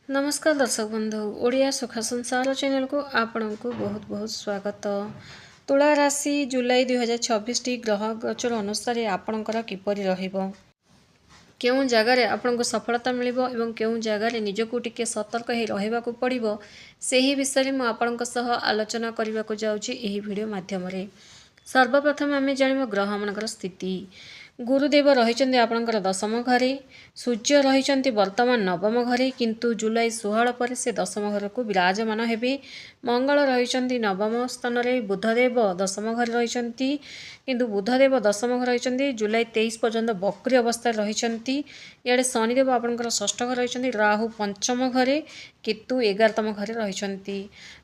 नमस्कार दर्शक बंधु ओडिया सुखा संसार चैनल को आपण को बहुत बहुत स्वागत। तुला राशि जुलाई 2026 टी ग्रह गोचर अनुसार आपणकर किपरि रहिबो, केउं जगार आपण को सफलता मिलिबो एवं केउं जगार निजको टिके सतर्क ही रहिबा को पड़िबो सेही विषय में आपणक सह आलोचना करबा को जाउची एही वीडियो माध्यम रे। सर्वप्रथम आमे जानिबो ग्रह मानकर स्थिति। गुरुदेव रहिचंदी आपणकर दशम घरे, सूर्य रहिचंदी वर्तमान नवम घरे, किंतु जुलाई 16 पर से दशम घर को विराजमान हेबे। मंगल रहिचंदी नवम स्थान रे, बुधदेव दशम घर रहिचंदी, किंतु बुधदेव दशम घर रहिचंदी जुलाई 23 पर्यंत बक्री अवस्था रहिचंदी। इयाडे शनिदेव आपणकर षष्ठ घर रहिचंदी, राहु पंचम घरे, केतु 11तम घरे रहिचंदी।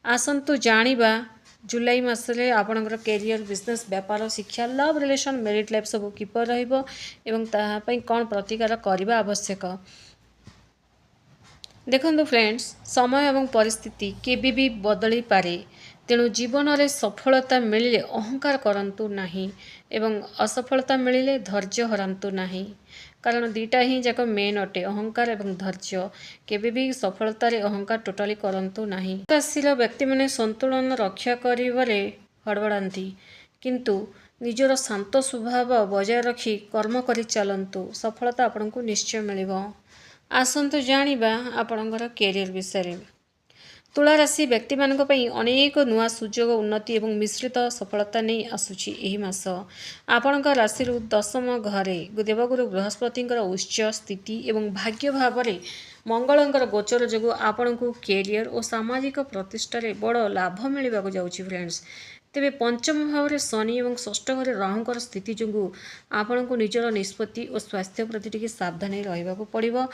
आसंतु जानिबा जुलाई मासरे आपणकर कैरियर, बिजनेस, व्यापार, शिक्षा, लव, रिलेशन, मैरिड लाइफ सब किपर रहिबो एवं ताहा पई कोन प्रतिकार करिबा आवश्यक। देखंतु फ्रेंड्स, समय एवं परिस्थिति केबे भी बदली पारे, तेणु जीवन रे सफलता मिलिले अहंकार करंतु नाही एवं असफलता मिलिले धैर्य हरांतु नाही, कारण दीटा ही जाक मेन अटे, अहंकार एवं धैर्य। केबे भी सफलता रे अहंकार टोटाली करंतु नाही। राशिर व्यक्ति माने संतुलन रक्षा करिबारे हड़बड़ांती, किंतु निजर शांत स्वभाव बजाय रखी कर्म करि चलंतु, सफलता आपनको निश्चय मिलिबो। आसंतु जानिबा आपणकर कैरियर विषय। तुला राशि व्यक्ति मानक पई अनेक नुआ सुजोग, उन्नति एवं मिश्रित सफलता नहीं आसुची एही मास। आपणक राशि दशम घरे देवगुरु बृहस्पतिंकर उच्च स्थिति एवं भाग्य भाव रे मंगलंकर गोचर जोगु आपणको कैरियर और सामाजिक प्रतिष्ठा रे बड़ लाभ मिलवा को जाउची फ्रेंड्स। तेबे पंचम भाव रे शनि एवं षष्ठ घरे राहुंकर स्थिति जोगु आपणको निजर निष्पत्ति और स्वास्थ्य प्रति टिके सावधान रहिबा को पड़िबो।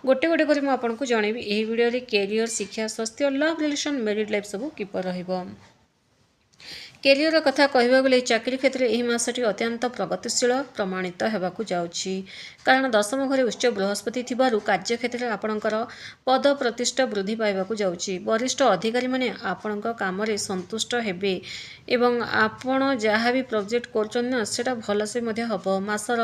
गोटे गोटे करी म आपणको जणेबी एही वीडियो रे कैरियर, शिक्षा, स्वास्थ्य, लव, रिलेशन, मैरिड लाइफ सब किपर रहिबो। कैरियर कथा कहबा गले चाकरी क्षेत्र में यह मासटी अत्यंत प्रगतिशील प्रमाणित होगाकू जाउछि, कारण दशम घरे उच्च बृहस्पति थिबारु कार्य क्षेत्र में आपणकर पद प्रतिष्ठा वृद्धि पाइबाकू जाउछि। वरिष्ठ अधिकारी माने आपणक काम रे संतुष्ट हेबे एवं आपण जहाँ भी प्रोजेक्ट करछन सेटा भलसे मध्ये हबो। मासर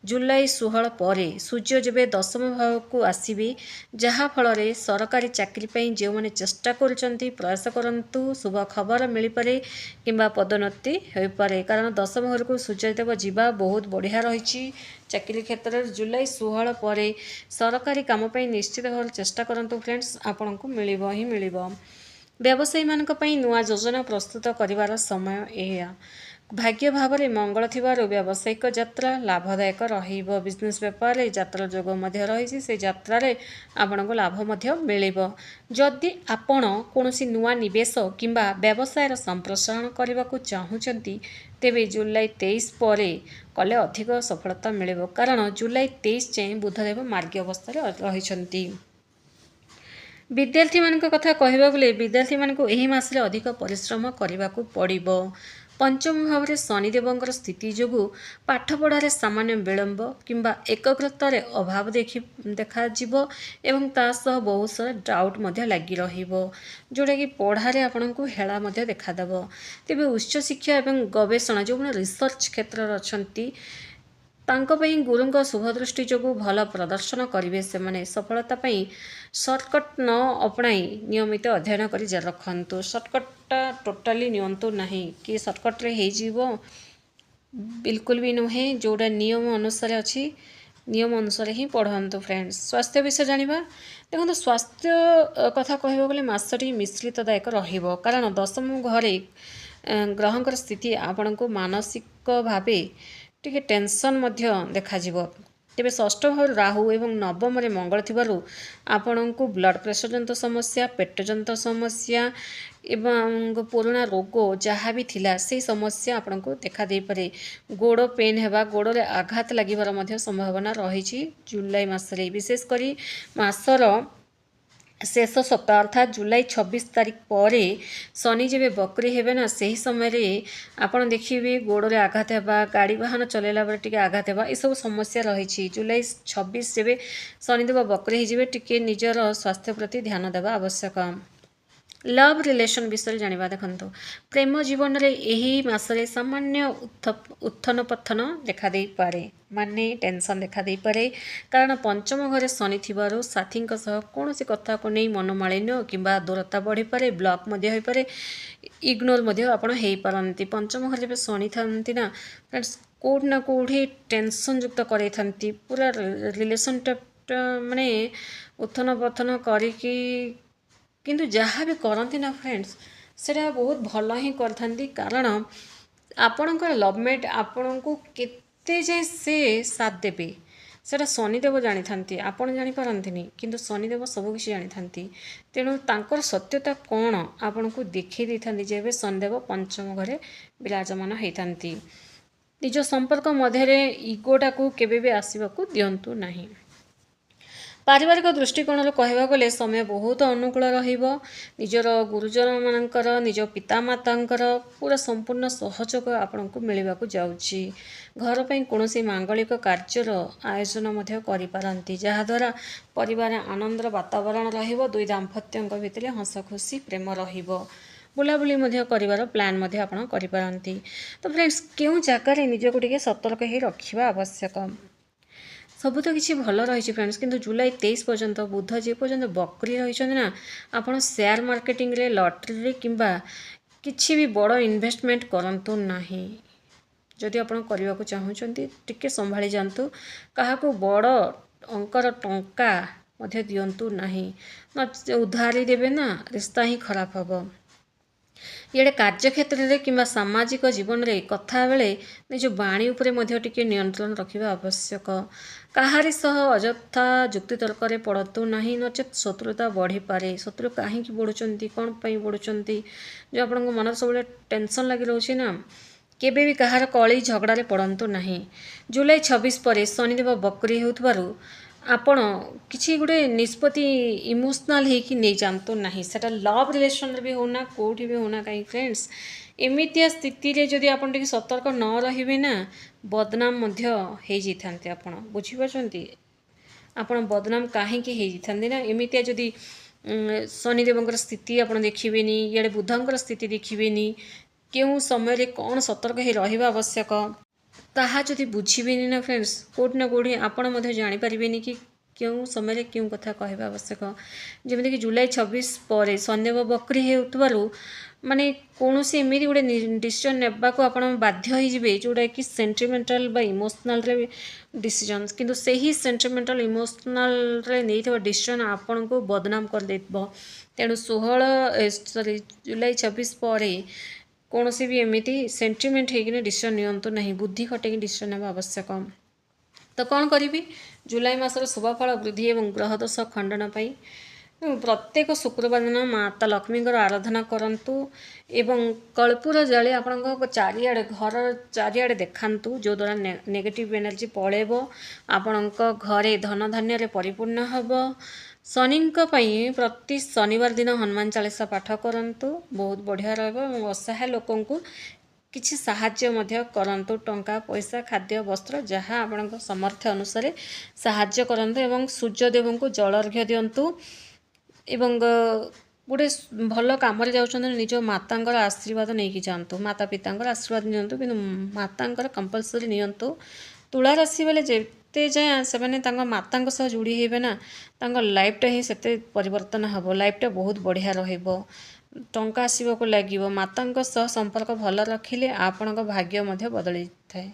जुलाई 16 पर सूर्य जेबे दशम भाव को आसीबे, जहाँ फल रे सरकारी चाकरी पई जे माने चेष्टा करछंती प्रयास करंतु, शुभ खबर मिल पारे किंबा पदोन्नति हो पारे, कारण दशम घर को सूर्यदेव जीवा बहुत बढ़िया रही। चाकरी क्षेत्र में जुलाई 16 पर सरकारी काम पई निश्चित भाव चेष्टा करंतु फ्रेंड्स, आपन को मिलिबो ही मिलिबो। व्यवसायी मानक पई नुआ योजना प्रस्तुत करिवार समय एया। भाग्य भाव में मंगल थिबारु व्यावसायिक यात्रा लाभदायक रहिबो। बिजनेस व्यापार यात्रा जोग मध्य रही, से यात्रा रे आपनको लाभ मध्य मिलिबो। जदि आपण कोनोसी नुआ निवेश किंबा व्यवसायर संप्रसारण करने को चाहूचंती, तेबे जुलाई 23 पर कले अधिक सफलता मिलिबो, कारण जुलाई 23 जाए बुधदेव मार्गी अवस्था रहिछंती। विद्यार्थी मान कथा कहबा गले विद्यार्थी मान एही मासरे अधिक परिश्रम करने को पड़िबो। पंचम भाव में शनिदेवंकर स्थिति जोगु पाठ पढ़ारे सामान्य विलंब किंबा एकाग्रतार अभाव देखा जीवो एवं ता सह बहुत सारा डाउट मध्य लगी रहिबो, जोटा कि पढ़ारे आपनको हेला मध्य देखादेव। तेबे उच्च शिक्षा एवं गवेषणा जो रिसर्च क्षेत्र अछंती तांको पई गुरुंक शुभदृष्टि जोगु भल प्रदर्शन करिवे। से माने सफलता पई शॉर्टकट न अपनाई नियमित अध्ययन करी रखंतु। शॉर्टकटा टोटाली नियंतु नहीं कि शॉर्टकट रे हे जीवो, बिल्कुल भी नुहे। जोड़ा नियम अनुसार अच्छी नियम अनुसार ही पढ़ंतु फ्रेंड्स। स्वास्थ्य विषय जानिबा। देखो स्वास्थ्य कथा कहबो गले मासटी मिश्रितदायक रहिबो, कारण दशम घरे ग्रहंकर स्थिति आपनको मानसिक भावे टिके टेंशन मध्य देखा जीवो। तेबे षष्ठ भाव राहु एवं नवम रे मंगल थिबारु आपनको ब्लड प्रेशर जंत समस्या, पेट जंत समस्या एवं पुराना रोग जहाँ भी थिला से समस्या आपनको देखा दे पारे। गोड़ पेन हेबा, गोड़ रे आघात लागिबार मध्य संभावना रही जुलाई मासरे। विशेष करी मासर शेष सप्ताह अर्थात जुलाई 26 तारीख पर शनि जेबे बकरी हेबे ना, सही समय रे आपण देखिबे गोड़े आघात हेबा, गाड़ी वाहन चलेला बेले टिके आघात हेबा, ए सब समस्या रही। जुलाई 26 जेबे शनिदेव बकरी हिजिबे, टिके निजर स्वास्थ्य प्रति ध्यान देवा आवश्यक। लव रिलेशन विषय जाना देखो प्रेम जीवन में यही मासरे सामान्य उत्थन पथन देखा दे पारे माने टेंशन देखा दे पारे कारण पंचम घरे शनि थिबारु साथी कौन सी कथा को नहीं मनोमालिन्य किंबा दूरता बढ़ी पारे ब्लॉक हो पारे इग्नोर आपण हो पारती पंचम घर जब शनि थांती ना फ्रेंड्स कौट ना कौटी टेंशन युक्त कर पूरा रिलेशनटा माने उत्थन पथन करिकी किंतु जहाँ भी करती ना फ्रेंड्स सेटा बहुत भल ही करथांती कारण आपणकर लवमेट आपण को केते जे से साथ देबे सेटा शनिदेव जानी थांती आपण जानी पारंतिनी किंतु शनिदेव सब किछि जानी थांती तेणु तांकर सत्यता कौन आपण को देखै दै थांती जेबे शनिदेव पंचम घरे विराजमान होइथांती निज संपर्क मध्य इगोटा को केबे भी आसीबा को दियंतु नाही। पारिवारिक दृष्टिकोण कहवा गले समय बहुत अनुकूल निजर गुरुजन मानकर निज पितामातांकर पूरा संपूर्ण सहयोग आपण को मिलवा जाउछि घर पर कौन मांगलिक कार्यर आयोजन करिपारंती जहाद्वारा परिवार आनंदर वातावरण रहिबो दुई दाम्पत्यों भितर हस खुशी प्रेम रहिबो बुलाबुली कर प्लान आपण करिपारंती। तो फ्रेंड्स क्यों जगार निजको टिके सतर्क ही रखिबा आवश्यक सब तो किसी भल रही फ्रेंड्स किंतु जुलाई 23 पर्यंत बुध जे पर्यंत बकरी रही ना आपण शेयर मार्केटिंग रे लॉटरी किंबा किसी भी बड़ इन्वेस्टमेंट करंतु नाही जदि आपण करने को चाहूँगी टिके संभाली जातु क्या बड़ अंकर टंका मध्य दियंतु नाही न उधारी देवे ना रिश्ता ही खराब हम इे कार्यक्षेत्र में कि सामाजिक जीवन में कथा बेले निज बाणी उपरे टिके नियंत्रण रखा आवश्यक कहारी सह अजथा जुक्ति तर्क पड़तु नहीं नचेत शत्रुता बढ़ी पारे शत्रु कहीं बढ़ुंट कौन पर बढ़ुंट जो आप मन सब टेंशन लगी रोचे ना केबे भी कहार कली झगड़े पड़तु नहीं। जुलाई 26 पर शनिदेव बकरी होउथबारु आपण किसी गोटे निष्पत्ति इमोशनाल होकि नहीं जातु ना सेटा लव रिलेशन भी होना कौटी भी होना कहीं फ्रेंड्स एमितिया स्थिति रे जदि आपण टिके सतर्क न रहिबे ना बदनाम मध्य हो जाते आपण बुझीपारती आपण बदनाम कहीं हो जाते ना एमितिया जदि शनिदेवंकर स्थिति आपण देखिबेनी इे बुधंकर स्थिति देखिबेनी क्यों समय रे कौन सतर्क हो रहिबा आवश्यक ताहा जदि बुझीबेनी ना फ्रेंड्स कोट ना कोठी आपण मध्य जानि परिबेनी कि क्यों समय क्यों कथा कहवा आवश्यक जमीन कि जुलाई 26 पर शनिदेव बकरी होउतबारु माने कौन से एमती गोटे डिसीजन नेबा को आपण बाध्य होइजिबे जोटा कि सेंटिमेंटल बा इमोशनल रे डिसीजन किंतु सही सेंटिमेंटल इमोशनल रे नैथिबा डिसीजन आपण को बदनाम कर देबो तेणु 16 जुलाई 26 पर कौन से भी एमती सेंटिमेंट होगी डिसीजन नियंतु नहीं बुद्धि खटेकी डिसीजन नेबा आवश्यक। तो कौन करी जुलाई मासर शुभफल वृद्धि और ग्रहदोष खंडन पाई प्रत्येक शुक्रवार दिन माता लक्ष्मी आराधना करंतु एवं कर्पूर जाली आपण चारिआडे घर चारिआडे देखांतु जो द्वारा नेगेटिव एनर्जी पलैब आपण घरे धन धान्य परिपूर्ण हब शनि प्रति शनिवार दिन हनुमान चालीसा पाठ करंतु बहुत बढ़िया रहिबो असहाय लोकन को किछि साहाय्य मध्य करंतु टंका पैसा खाद्य वस्त्र जहाँ आपण सामर्थ्य अनुसार साहाय्य करंतु एवं सूर्यदेव को जल अर्घ्य दियंतु एवं गोटे भल कम निज माता आशीर्वाद नहीं जातु माता पिता आशीर्वाद नियंतु कि माता कंपलसरी नियंतु तुला राशि बेले जेते जाए से माता सह जोड़ी हेबे ना लाइफटा ही सेते परिवर्तन हम लाइफटा बहुत बढ़िया रहिबो टंका आसवाक लगे माता सह संपर्क भल रखिले आपण भाग्य मध्य बदली थाए।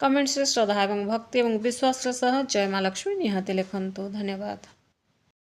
कमेंट्स श्रद्धा और भक्ति और विश्वास सह जय माँ लक्ष्मी निहाती लिखंतु। धन्यवाद।